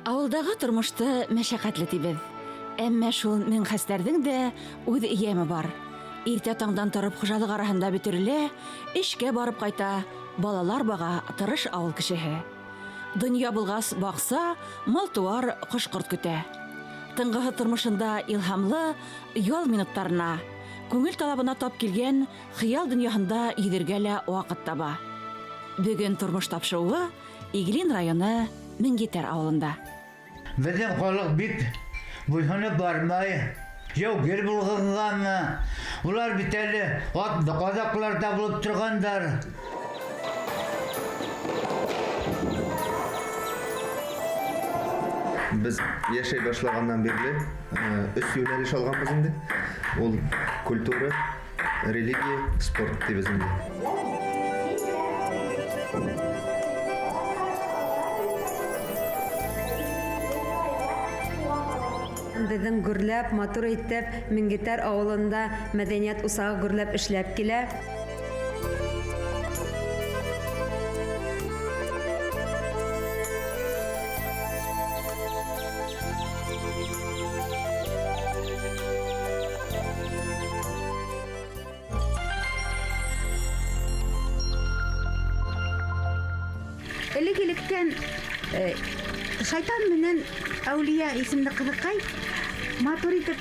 Авылдагы тормышты мәшәкатьле тибез. Әмма шул меңхәстәрдең дә үз яме бар. Иртә таңдан торып хуҗалык араһында бөтерелә, эшкә барып кайта, балалар бага тырыш авыл кешеһе. Дөнья булгас бакса, мал-туар кош-корт көтә. Тыңгыһы тормышында илһамлы ял минуттарына, күңел талабына тап килгән хыял дөньяһында йөҙәргә лә вакыт таба. Бүген тормыш тапшыуы Иглин районы Меңгитәр авылында. Безнең халык бит буйһынып бармай, яугир булганмы? Улар бит әле казакларда булып торгандар. Biz яшәй башлаганнан бирле өс юнәлеш алганбыз инде. Ул культура, религия, спорт дибез инде. Безнең гүрләп, матур итеп, Меңгитәр авылында мәдәният усагы гүрләп эшләп килә. Элек-электән шайтан менән Әүлия исемле кызыкай матур итеп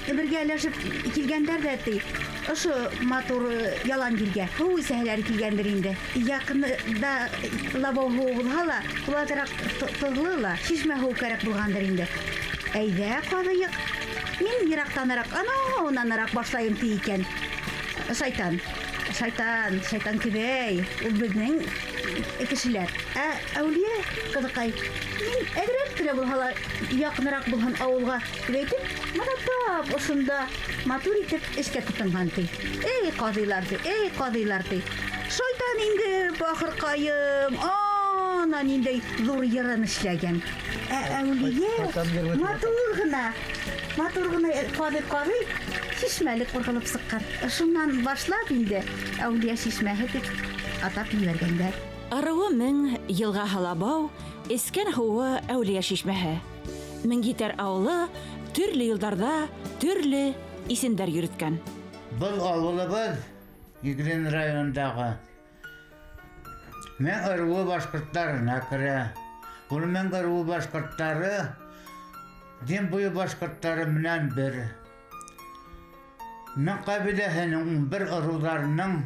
бергәләшеп килгәндәр дә ти. Ошо матур ялан җиргә һыу исәһләре килгәндер инде. Якында лабау һуы булһа ла, уларак тыглы ла, шишмә һуы кәрәк булгандыр инде. Әйдә, кадыйык. Мин ерактанарак, анаунанарак башлайым ти икән. Шайтан кебей, ул безнең кешеләр. Әүлия кызыкай, мин әгрәк кенә булһа ла, якынрак булган авылга килеп, менә тап ошында матур итеп эшкә тотынган ти. Эй кадыйлар ти. Шайтан инде бахыркаем, ана ниндәй зур йырын эшләгән. Әүлия матур гына кадый шишмәлек куркылып сыккан. Шуннан башлап инде Әүлия шишмәһе дип атап җибәргәннәр. Арыуы мең елга Халабау, эскән һуы Әүлия шишмәһе. Меңгитәр авылы төрле елдарда төрле исемдәр йөрөткән. Был авылыбыз Иглин районындагы. Мен арыуы башкортларына керә. Ул мен арыуы башкортлары дин буе башкортлары менән бер. Мен кабиләһенең бер аруларының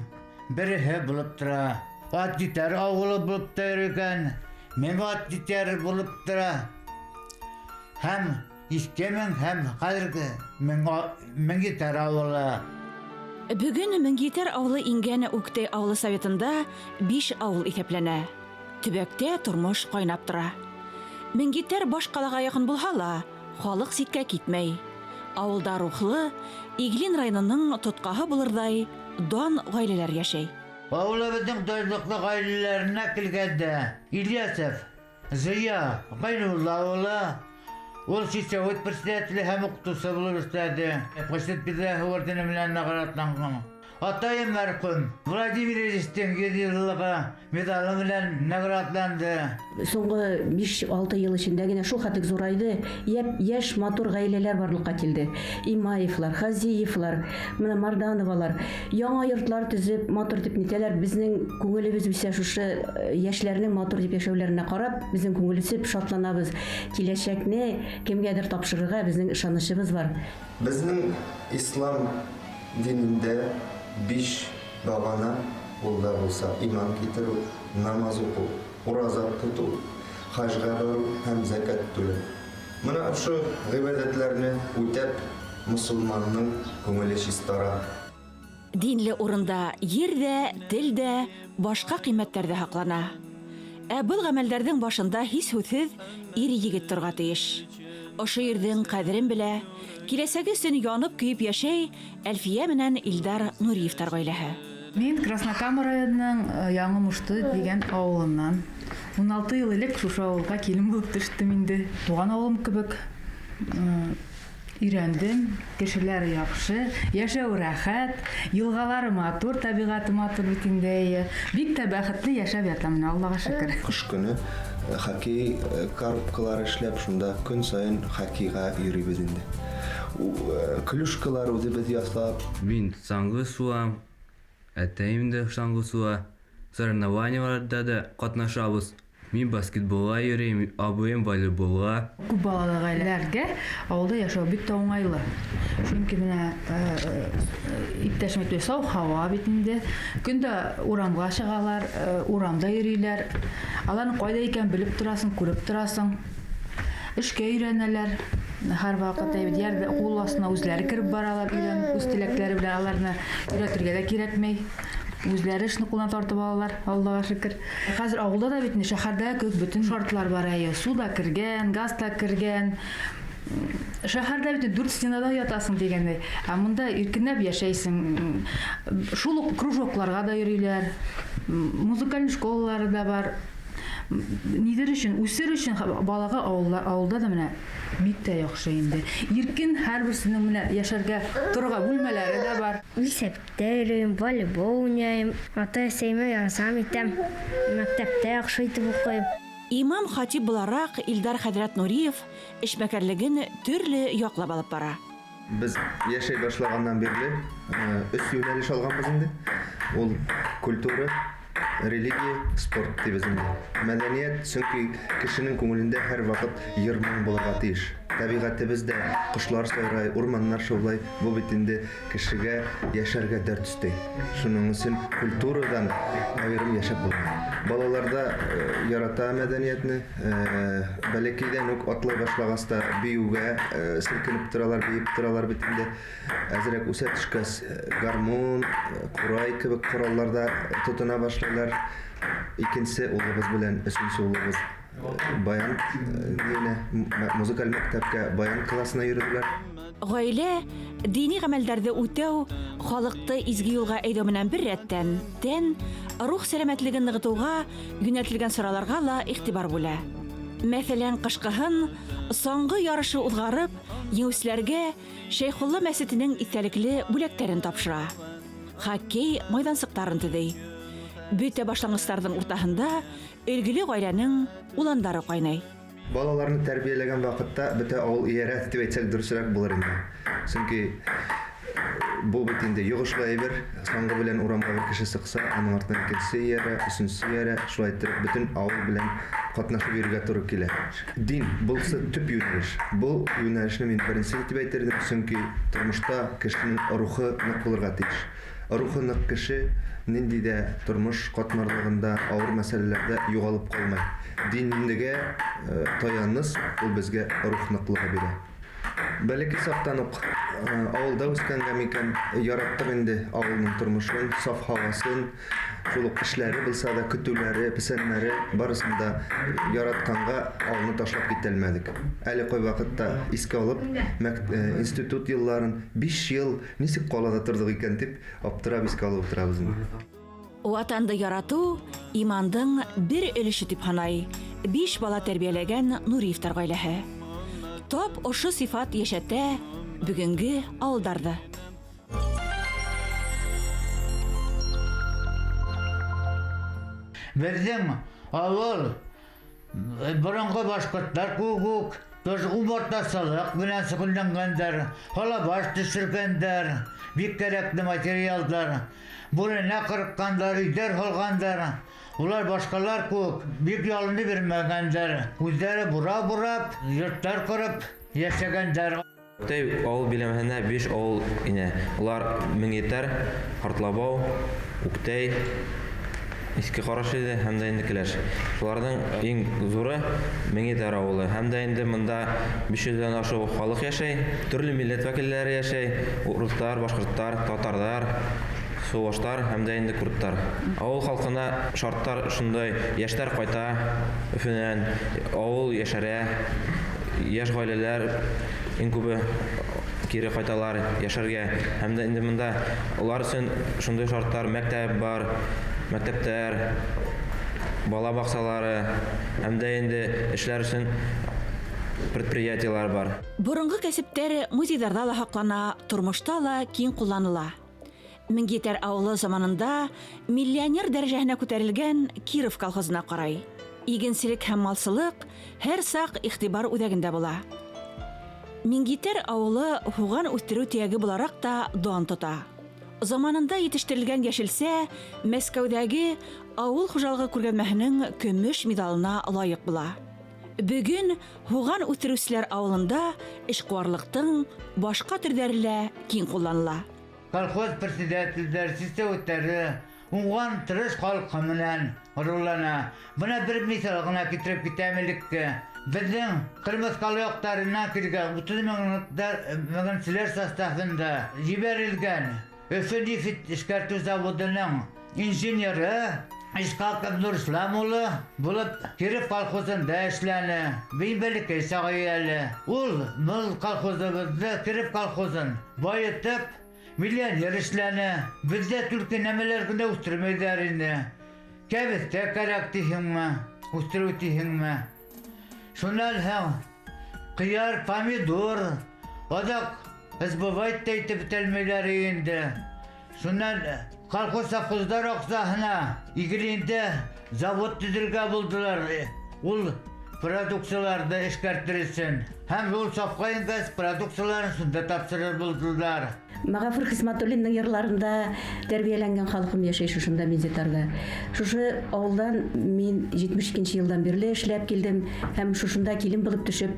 береһе булып тора. Атитәр авылы булып торган. Мен атитәр булып тора. Һәм искемен һәм хәзерге Меңгитәр авылы. Бүген Меңгитәр авылы ингән Үктәй авылы советында 5 авыл исәпләнә. Төбәктә тормыш кайнап тора. Меңгитәр баш калага якын булһа ла, халык ситкә китмәй. Авылда рухлы Иглин районының тоткаһы булырдай дан гаиләләр яшәй. Авылыбызның дайыклы гаиләләренә килгәндә Ильясов, Зыя, Гайнулла авылы, ул сельсовет председателе һәм укытучысы булып эшләде. Президент Петров ордены белән наградланган. Атайым мәрхүм Владимир Ильичтің 7 еллыгы медалы белән наградланды. Соңгы 5-6 ел эчендә генә шул хәтлек зурайды, яшь матур гаиләләр барлыкка килде. Имаевлар, Хазиевлар, менә Мардановалар, яңа йортлар төзеп, матур дип нитәләр. Безнең күңелебез үсә шушы яшьләрнең матур дип яшәүләренә карап, безнең күңелебез шатланабыз. Киләчәкне кемгәдер тапшырырга безнең ышанычыбыз бар. Безнең ислам динендә 5 багана булда булса, иман китерү, намаз уку, ураза тоту, хаҗга бару һәм закат түләү. Менә ошо гыйбадәтләрне үтәп, мусулманның күңеле чистара. Динле урында ердә, телдә, башка кыйммәттәрдә хаклана. Был гамәлләрнең башында һис-һүзсез ир-егет торга тиеш. Ошо ирдең кадерен белә, киләсәге өчен янып көйеп яшәй Әлфия менән Илдар Нуриевтар гаиләһе. Мин Краснокама районының Яңы Мушты дигән авылыннан 16 ел элек шушы авылга килен булып төштем инде. Туган авылым кебек өйрәндем, кешеләр яхшы, яшәү рәхәт, елгалары матур, табигаты матур бит инде. Бик тә бәхетле яшәп ятам, Аллага шөкер. Кыш көне хоккей коробкалары эшләп, шунда көн сайын хоккейга йөрибез инде. Клюшкалар үзебез ясап, Мин саңгы суам, әтәйем дә саңгы суа. Соревнованияларда да катнашабыз. Мин баскетболга йөрим, абыем волейболга. Күп балалы гаиләләргә авылда яшәү бик тә уңайлы. Чөнки менә иптәш мәктәп сау һава бит инде. Көндә урамга чыгалар, урамда йөриләр. Аларның кайда икән белеп торасың, күреп торасың. Эшкә өйрәнәләр. Һәр вакыт әйбит ярдә кул астына үзләре кирип баралар, өйрәнеп, үз теләкләре белән аларны өйрәтергә дә кирәкмәй. Үзләре эшне кулдан тартып алалар, Аллага шөкер. Хәзер авылда да бит шәһәрдә күп бүтән шартлар бар әйе. Су да кергән, газ да кергән. Шәһәрдә бит 4 стенада ятасың дигәндәй. Ә монда иркенләп яшәйсең. Шул ук кружокларга да йөриләр. Музыкаль школалары да бар. Нидер өчен, үсер өчен балага авылда да менә бик тә яхшы инде. Иркен һәрберсенең менә яшәргә торырга бүлмәләре дә бар. Мисәптә йөрим, волейбол уйнайм, ата-әсәймә ярдәм итәм, мәктәптә яхшы итеп укыйм. Имам хатип буларак Илдар хәзрәт Нуриев эшмәкәрлеген төрле яклап алып бара. Без яшәй башлаганнан бирле өс юнәлеш алганбыз инде. Ул культура, религия, спорт дибез инде. Мәдәният, чөнки кешенең күңелендә һәр вакыт йыр-моң булырга тиеш. Табигатыбызда кошлар сайрай, урманнар шаулай, бу бит инде кешегә яшәргә дәрт өсти. Шуның өчен культурадан аерым яшәп булмый. Балаларда ярата мәдәниятне, бәләкәйдән үк атлай башлагаста биюгә селкенеп торалар, биеп торалар бит инде. Әзрәк үсә төшкәс, гармон, курай кебек коралларда тотына башлыйлар. Икенче улыбыз белән өченче улыбыз баян музыкаль мәктәпкә баян классына йөриләр. Гаилә дини гамәлләрне үтәү, халыкты изге юлга әйдәү менән бер рәттән тән, рух сәламәтлеген ныгытуга юнәлтелгән сораларга ла игътибар бүлә. Мәсәлән, кышкыһын соңгы ярышы узгарып, еңүчеләргә Шәйхулла мәчетенең истәлекле бүләкләрен тапшыра. Хоккей майдансыктарын төзи. Бүтә башлангычларның уртаһында өлгеле гаиләнең уландары кайнай. Балаларны тәрбияләгән вакытта бөтә авыл иярә дип әйтсәк дөресрәк булыр инде. Чөнки бу бит инде йогышлы әйбер, соңгы белән урамга бер кеше сыкса, аның артыннан икенчесе иярә, өченчесе иярә, шулай итеп бөтен авыл белән катнашып йөрергә туры килә. Дин булса төп юнәлеш. Бу юнәлешне мин беренче дип әйтердем, чөнки тормышта кешенең рухы нык булырга тиеш. Рухы нык кеше нинди дә тормыш катмарлыгында авыр мәсьәләләрдә югалып калмый. Дингә таяныс ул безгә рух ныклыгы бирә. Бәлки сафтан ук авылда үскәнгә микән яраттык инде авылның тормышын, саф һавасын, шул ук эшләре булса да, көтүләре, писәннәре барысында яратканга авылны ташлап китәлмәдек. Әле кай вакытта искә алып, институт елларын 5 ел нисек калада тордык икән дип аптырап искә алып утырабыз. Ватанды ярату имандың бер өлеше дип һанай 5 бала тәрбияләгән Нуриевтар гаиләһе. Топ ошо сифат яшәтә бүгенге авылдарда. Безнең авыл борынгы башкортлар күк, тоже умартасылык белән шөгыльләнгәннәр, халабаш төшергәннәр, бик кирәкле материаллар. Бүренә кырыккандар, өйдәр һалгандар. Улар башкалар күк, бик ялынды бирмәгәннәр. Үзләре бурап, йортлар корып яшәгәннәр. Тәй авыл биләмәһенә 5 авыл инә. Улар Меңетәр, Хартлабау, Уктәй, Иске Карашы һәм дә инде Келәш. Шуларның иң зуры Меңетәр авылы. Һәм дә инде монда 500-дән ашу халык яшәй, төрле милләт вәкилләре яшәй, урыслар, башкортлар, татарлар, суваштар һәм дә инде курдтар. Авыл халкына шарттар шундай: яшьләр кайта Өфөнән, авыл яшәрә, яшь гаиләләр иң күбе кире кайталар яшәргә. Һәм дә инде монда улар өчен шундый шарттар: мәктәп бар, мәктәптәр, бала баксалары, һәм дә инде эшләр өчен предприятиелар бар. Борынгы кәсептәр музейларда ла һаклана, тормышта ла киң кулланыла. Меңгетәр авылы заманында миллионер дәрәҗәһенә күтәрелгән Киров колхозына карай. игенселек һәм малсылык һәр сак игътибар үҙәгендә була. Мингитәр авылы һуган үстерү төяге буларак та дан тота. Заманында етештерелгән яшелсә Мәскәүдәге авыл хуҗалыгы күргәзмәһенең көмеш медалына лайык була. Бүген һуган үстерүчеләр авылында эшкуарлыктың башка төрҙәре лә киң кулланыла. Колхоз председательдәр, сестәүттәре, уңган тырыш халкы менән рулана. Бына бер мисал гына китереп китәм элекке. Безнең Кырмыскалы яктарыннан килгән 30 меңнәр составында җибәрелгән Өфө нефть эшкәртү заводының инженеры Ишкак Нурислам улы булып Киров колхозында эшләне. Бәйбәлеккә сагыялы. Ул мыл колхозыбызда Киров колхозын байытып миллионер эшләне. Бездә түлке нәмәләр генә үстермәйләр инде. Кәбестә кәрәк тиһеңме? Үстерү тиһеңме? Шуннан һәм кыяр, помидор, адак избывайт та итеп бетелмәйләр инде. Шуннан колхоз совхоздар аксаһына игелендә завод төзергә булдылар. Ул продукцияләрне эшкәрттерсен. Һәм ул сафка ингәс продукцияләрен шунда тапшырыр булдылар. Мәгафур Хисмәтуллинның йырларында тәрбияләнгән халкым яшәй шушында Минзитарда. Шушы авылдан мин 72нче елдан бирле эшләп килдем һәм шушында килен булып төшеп,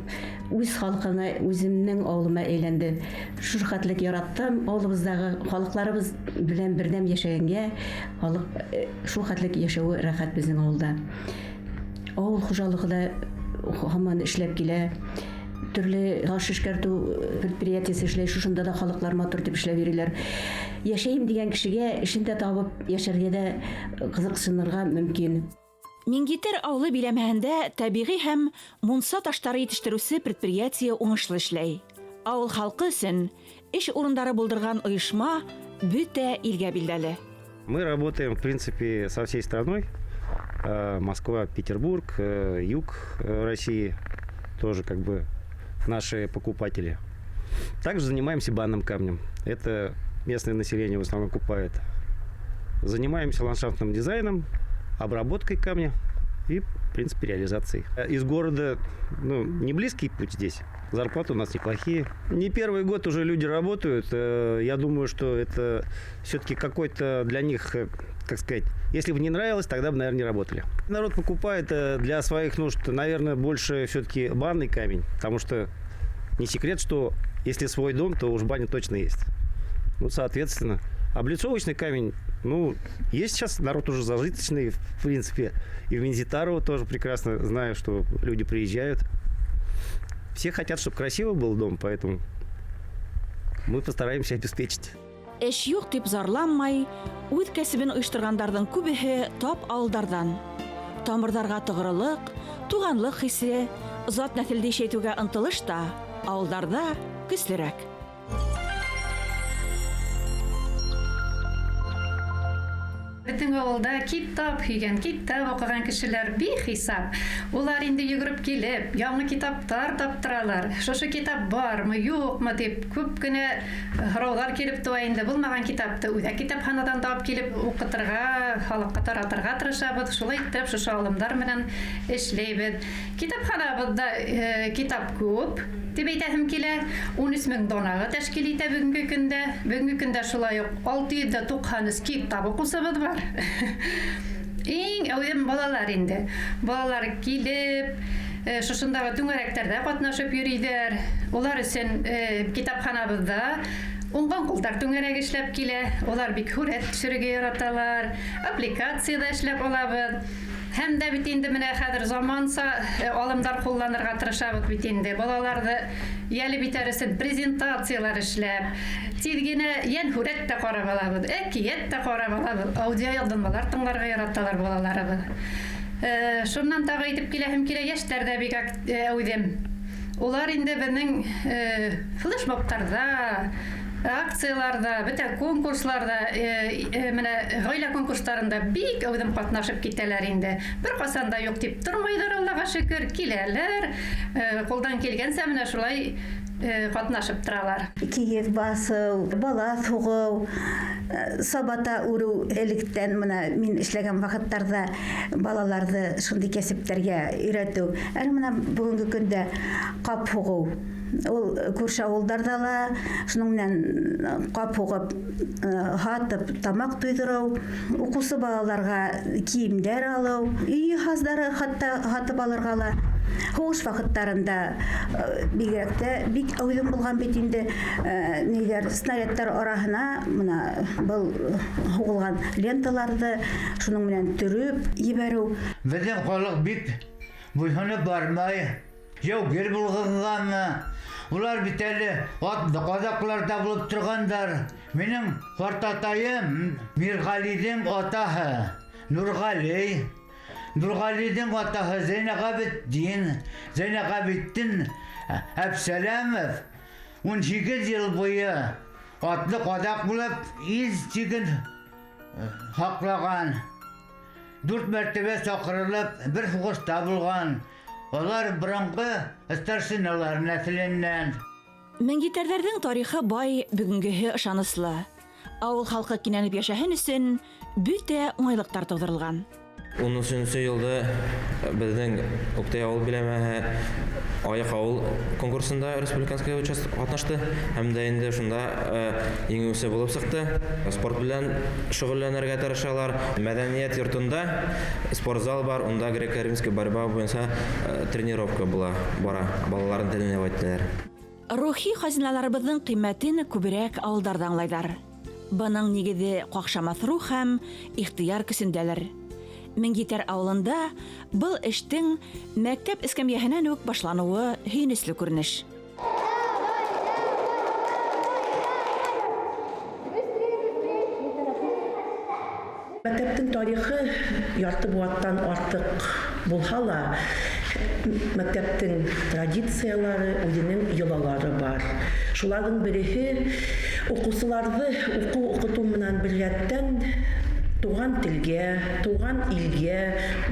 үз халкына, үземнең авылыма әйләнде. Шушы хәтлек яраттым, авылыбыздагы халыкларыбыз белән бердәм яшәгәнгә, халык шул хәтлек яшәүе рәхәт безнең авылда. Авыл хуҗалыгында һаман эшләп килә. Төрле таш эшкәртү предприятиесе эшләй, шушында да халыклар матур дип эшләп йөриләр. Яшәйм дигән кешегә эшендә табып яшәргә дә кызыксынырга мөмкин. Мингитәр авылы биләмәһендә табигый һәм мунса таштары етештерүсе предприятие уңышлы эшләй. Авыл халкы өчен эш урындары булдырган оешма бөтә илгә билдәле. Мы работаем, в принципе, со всей страной. Москва, Петербург, юг России тоже как бы наши покупатели. Также занимаемся банным камнем. Это местное население в основном купает. Занимаемся ландшафтным дизайном, обработкой камня и, в принципе, реализацией. Из города, не близкий путь здесь. Зарплаты у нас неплохие. Не первый год уже люди работают. Я думаю, что это все-таки какой-то для них, как сказать, если бы не нравилось, тогда бы, наверное, не работали. Народ покупает для своих нужд, наверное, больше все-таки банный камень, потому что не секрет, что если свой дом, то уж баня точно есть. Соответственно, облицовочный камень, есть сейчас народ уже зажиточный, в принципе, и в Минзитарово тоже прекрасно знаю, что люди приезжают. Все хотят, чтобы красиво был дом, поэтому мы постараемся обеспечить. Эш юк дип зарланмай, үз кәсебен оештыргандарның күбеһе тап авылдардан. Тамырдарга тыгырылык, туганлык хисе, зат нәселде ишәйтүгә ынтылыш та авылдарда көчлерәк. Бөтен авылда китап һөйгән, китап укыган кешеләр бихисап. Улар инде йөгереп килеп, яңа китаптар таптыралар. Шушы китап бармы, юкмы дип күп кенә һораулар килеп туа инде. Булмаган китапты үҙәк китапханадан табып килеп укытырга, халыкка таратырга тырышабыз. Шулай итеп, шушы алымдар менән эшләйбез. Китапханабызда китап күп дип әйтәһем килә. 13 мең данага тәшкил итә бүгенге көндә. Бүгенге көндә шулай ук 690 китап укучыбыз бар. Иң әүдем балалар инде. Балалар килеп, шушындагы түңәрәктәрдә катнашып йөриләр. Улар өчен китапханабызда уңган кулдар түңәрәк эшләп килә. Улар бик һүрәт төшерергә яраталар. Аппликациядә эшләп алабыз. Һәм дә бит инде менә хәзер заманса алымдар кулланырга тырышабыз бит инде. Балаларны яле битәрсен презентациялар эшләп, тилгенә ян һүрәт тә карап алабыз, әкият тә карап алабыз. Аудио язмалар тыңларга яраталар балаларыбыз. Шуннан тагы әйтеп киләһем килә, яшьләр дә бик әүдем. Улар инде безнең флешмобтарда, акцияларда, бөтә конкурсларда, менә гаилә конкурсларында бик әүдем катнашып китәләр инде. Бер касан да юк дип тормыйлар, Аллага шөкер, киләләр. Кулдан килгәнсә менә шулай катнашып торалар. Киез басу, бала сугу, сабата уру электен мына мин эшләгән вакыттарда балаларды шундый кәсептәргә өйрәтү. Әле менә бүгенге көндә кап сугу. Ул күрше авылдарда ла шуның белән кап сугып, хатып, тамак туйдыру, укусы балаларга киемнәр алу, үй хаздары хатта хатып алырга ла. Хуш вакыттарында бик уйлым булган бит инде ниләр снарядтар арасына мына был хугылган ленталарды шуның белән төрүп ебәрү. Безнең халык бик буйһынып бармай. Яугер булганганмы? Улар бит әле атны казакларда булып торгандар. Минем картатаем Миргалидин атаһы Нургали. Нургалидин атаһы Зейнәгабетдин Әбсәләмов 18 ел буе атны казак булып изтеген хаклаган. 4 мәртәбә сакырылып, бер сугышта булган. Алар бұрынғы старшиналар нәселеннән. Меңгитәрләрнең тарихы бай, бүгенгеһе ышаныслы. Авыл халкы кинәнеп яшәһен өчен бүтә уңайлыктар тудырылган. 13 елда безнең Уктay авыл биләмәһе аяк авыл конкурсында республиканская участок катнашты. Һәм дә инде шунда иңүсе булып чыкты. Спорт белән шөгыльләнергә тырышалар. Мәдәният йортында спортзал бар, унда греко-римская борьба буенча тренировка бара. Балаларын тәлимләп әйттеләр. Рухи хазиналарыбызның кыйммәтен күбрәк авылдарда аңлайлар. Буның нигезе какшамас рух һәм ихтыяр көсендәләр. Меңгитәр авылында был эштең мәктәп эскәмияһенән үк башлануы һөйнесле күренеш. Мәктәптең тарихы ярты буаттан артык булса ла, мәктәптең традициялары, үзенең йолалары бар. Шуларның береһе укучыларны укыту менән берлектән туган телгә, туган илгә,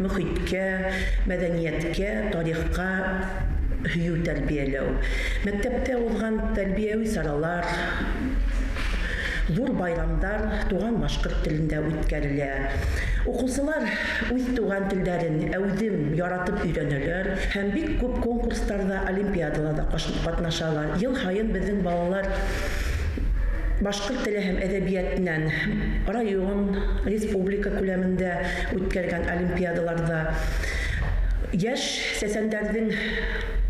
мөхиткә, мәдәнияткә, тарихка һөю тәрбияләү. Мәктәптә узган тәрбияви саралар, зур байрамдар туган башкорт телендә үткәрелә. Укучылар үз туган телләрен әүдем яратып өйрәнәләр һәм бик күп конкурсларда, олимпиадаларда катнашалар. Ел һайын безнең балалар башкорт теле һәм әдәбиятыннан район, республика күләмендә үткәргән олимпиадаларда яшь сәсәндәрнең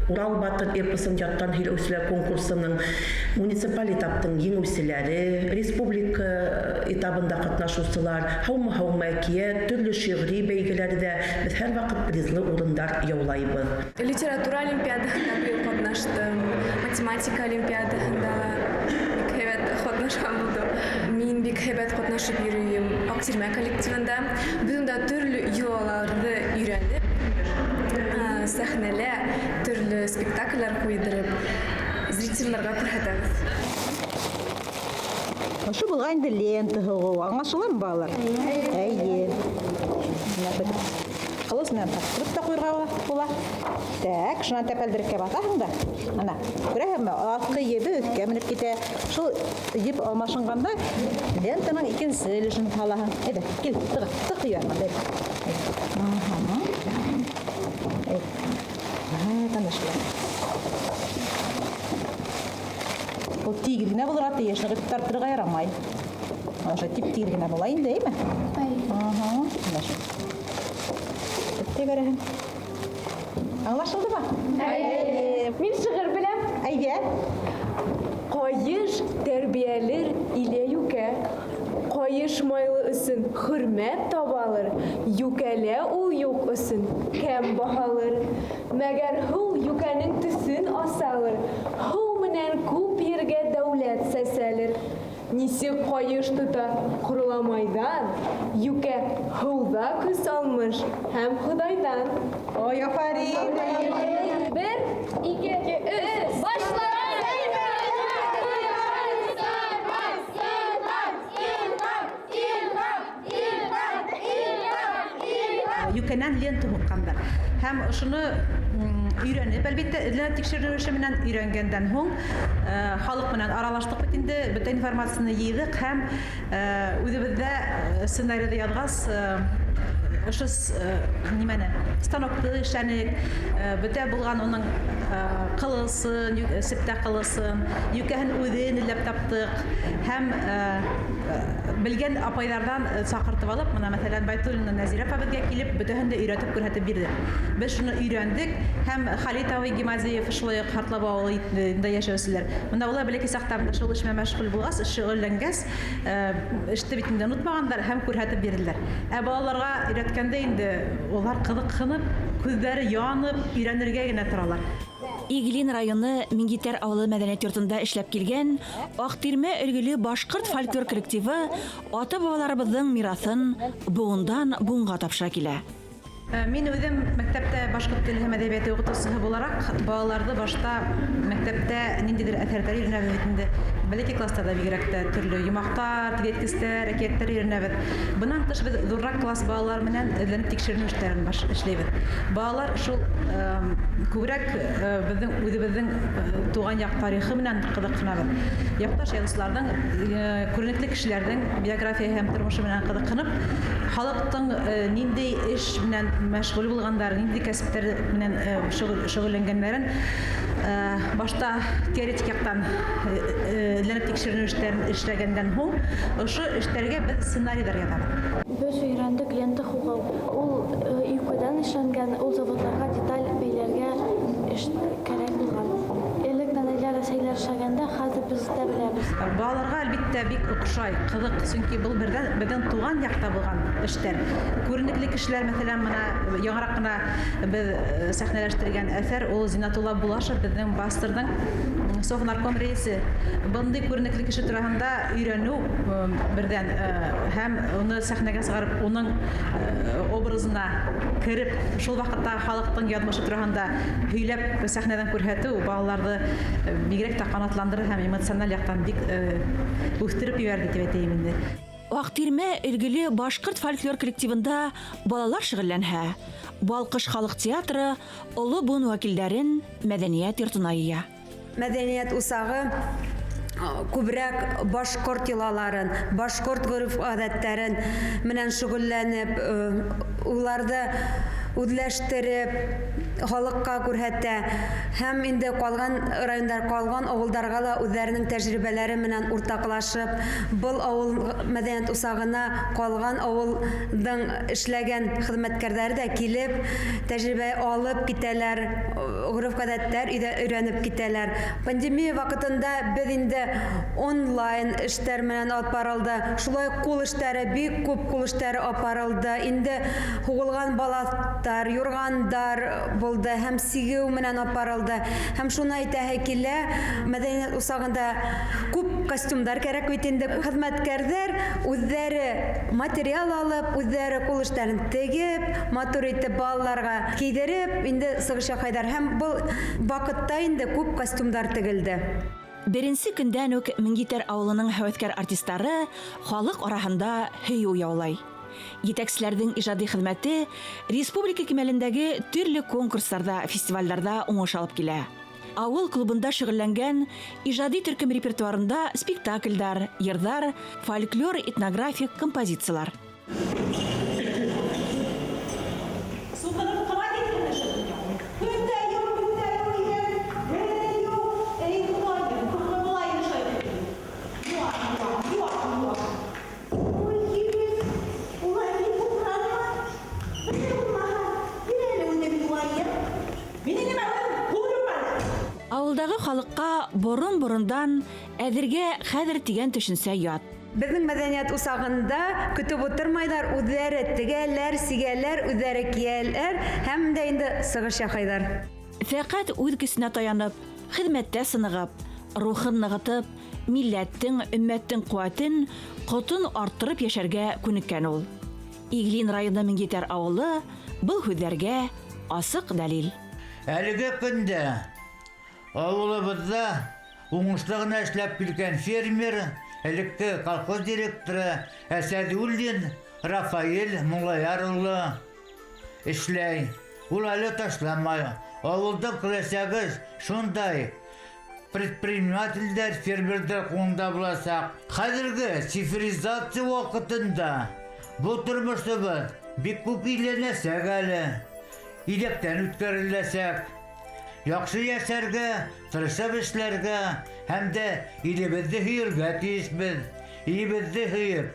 Урал Батыр эпосын яттан һөйләүчеләр конкурсының муниципаль этаптың еңүчеләре, республика этабында катнашучылар, һаумы әкият, төрле шигъри бәйгеләрдә без һәр вакыт призлы урындар яулайбыз. Литература олимпиадаһында быел катнаштым, математика олимпиадаһында катнашкан булдым. Мин бик һәйбәт катнашып йөрим Актирмә коллективында. Без анда төрле йолаларны өйрәнеп, сәхнәлә төрле спектакльләр куйдырып, зрительләргә күрсәтәбез. Шу булган инде лента һугу, аңлашылам балалар. Әйе. Кылыс менән тартып та куйырга була. Так, шуны тәпәлдереккә батаһың да. Ана, күрәһеңме, атлы ебе өткә менеп китә. Шул еб алмашынганда лентаның икенче өлешен халаһың. Әйдә, кил, тык ярма. Ул тигр генә булыр аты, яшьне тартырга ярамай. Аша тип-тигр генә була инде, әйме? Тегәрәһең. Аңлашылдымы? Мин шигырь беләм. Әйдә. Кайыш тәрбиялер иле юкә. Кайыш майлы өсөн хөрмәт табалыр. Юкәлә ул юк өсөн кәм баһалыр. Мәгәр һул юкәнең төсен асалыр. Һул менән күп ергә дәүләт сәсәлер. Нисек кайыш тота курламайдан, юкә һулда күз алмыш һәм Худайдан. Ой, афарин. 1, 2, 3, башла! юкәнән лента һуккандар. Һәм шуны өйрәнеп, әлбәттә, эзләнеп тикшерү эше менән өйрәнгәндән һуң халык менән аралаштык бит инде, бөтен информацияны йыйдык һәм үзебездә сценарийда язгас ошо нимәне станокты эшләнек, бөтә булган уның кылысын, септә кылысын, юкәһен үҙен эзләп таптык һәм белгән апайлардан сакыртып алып, менә мәсәлән Байтуллина Нәзирә безгә килеп, бөтәһен дә өйрәтеп күрһәтеп бирде. Без шуны өйрәндек һәм Халитовый гимназия шулай ук Хартлаба авылында яшәүселәр. Монда улар бәләкәй сактарында шул эшмә мәшгуль булгас, шөгыльләнгәс, эште бит инде онытмагандар һәм күрһәтеп бирделәр. Ә балаларга өйрәткәндә инде улар кызыксынып, күзләре янып, өйрәнергә генә торалар. Иглин районы Мингитәр авылы мәдәният йортында эшләп килгән Актирмә өлгеле башкорт фольклор коллективы ата-бабаларыбызның мирасын буындан буынга тапшыра килә. Мин үзем мәктәптә башкорт теле һәм әдәбияты укытучысы буларак, балаларды башта мәктәптә ниндидер әсәрләр өйрәнәбез инде. Бәләкәй класста бигрәк тә төрле юмактар, тигезләр, әкиятләр өйрәнәбез. Буннан тыш без зуррак класс балалар менән эзләнеп тикшерү эшләрен эшләйбез. Балалар шул күбрәк безнең үзебезнең туган як тарихы менән кызыксынабыз. Якташ язучыларның, күренекле кешеләрнең биография һәм тормышы менән кызыксынып, халыктың нинди эш менән мәшгуль булгандар, нинди кәсептәр менән шөгыльләнгәннәрен башта теоретик яктан эзләнеп тикшерү эшләрен эшләгәндән һуң, ошо эшләргә без сценарийлар язабыз. Без өйрәндек лента хугау. Ул юкадан эшләнгән, ул заводларга деталь бәйләргә кирәк булган. Электрон әйләр эшләгәндә хәзер без дә беләбез. Балаларга әлбәттә бик охшай, кызык, чөнки бу безнең туган якта булган эштәр. Күренекле кешеләр, мәсәлән, менә яңарак кына без сәхнәләштергән әсәр, ул Зинатулла Булашев, безнең Бастерның Совнарком рәисе. Бундай күренекле кеше турында өйрәнү бердән һәм уны сәхнәгә чыгарып, уның образына кереп, шул вакытта халыктың язмышы турында һөйләп сәхнәдән күрһәтү балаларны бигрәк тә канатландырыр һәм эмоциональ яктан бик үстереп җибәрде дип әйтәм инде. Актирмә өлгеле башкорт фольклор коллективында балалар шөгыльләнһә, Балкыш халык театры олы буын вәкилләрен мәдәният йортына йыя. Мәдәният усагы күбрәк башкорт йолаларын, башкорт гореф-гадәтләрен менән шөгыльләнеп, уларда үзләштереп, халыкка күрһәтә һәм инде калган райондар, калган авылдарга да үзләренең тәҗрибәләре менән уртаклашып, был авыл мәдәният усагына калган авылның эшләгән хезмәткәрләре дә килеп, тәҗрибә алып китәләр, гореф-гадәтләр өйрәнеп китәләр. Пандемия вакытында без инде онлайн эшләр менән алып барылды. Шулай кул эшләре, бик күп кул эшләре алып барылды. Инде хугылган балаттар, юргандар булды һәм сигеү менән алып барылды. Һәм шуны әйтәһе килә, мәдәният усагында күп костюмдар кирәк бит инде. Хезмәткәрләр үзләре материал алып, үзләре кул эшләрен тегеп, матур итеп балаларга кидереп, инде сыгыш яһайлар һәм бу вакытта инде күп костюмдар тегелде. Беренче көндән үк Мингитәр авылының һәвәскәр артистлары халык араһында һөю яулай. Етәкчеләрнең иҗади хезмәте республика кимәлендәге төрле конкурсларда, фестивальләрдә уңыш алып килә. Авыл клубында шөгыльләнгән иҗади төркем репертуарында спектакльләр, йырдар, фольклор, этнографик композициялар. Авылдагы халыкка борын-борындан әзергә хәзер тигән төшенсә ят. Безнең мәдәният усагында көтеп утырмайлар, үзләре тегәләр, сигәләр, үзләре кияләр һәм дә инде сыгыш яһайлар. Фәкать үз көсенә таянып, хезмәттә сынығып, рухын ныгытып, милләттең, өммәттең куәтен, котын арттырып яшәргә күнеккән ул. Иглин районы Мингитәр авылы был һүзләргә асык дәлил. Әлеге көндә авылыбызда уңышлы гына эшләп килгән фермер, элекке колхоз директоры Әсәдуллин Рафаэль Мулаяр улы эшләй. Ул әле ташламай. Авылда киләсәгез шундай предпринимательдер, фермерлер кулында буласак. Хәзерге цифризация вакытында бу тормышыбыз бик күп иленәсәк әле. Илектән үткәреләсәк. Яхшы яшәргә, тырышып эшләргә һәм дә илебезне һөяргә тиешбез. Илебезне һөеп,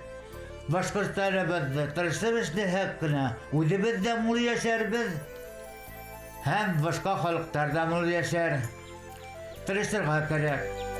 башкортларыбызны тырышып эшләсәк кенә, үзебез дә мул яшәрбез. Һәм башка халыктар да мул яшәр. Тырышырга кирәк.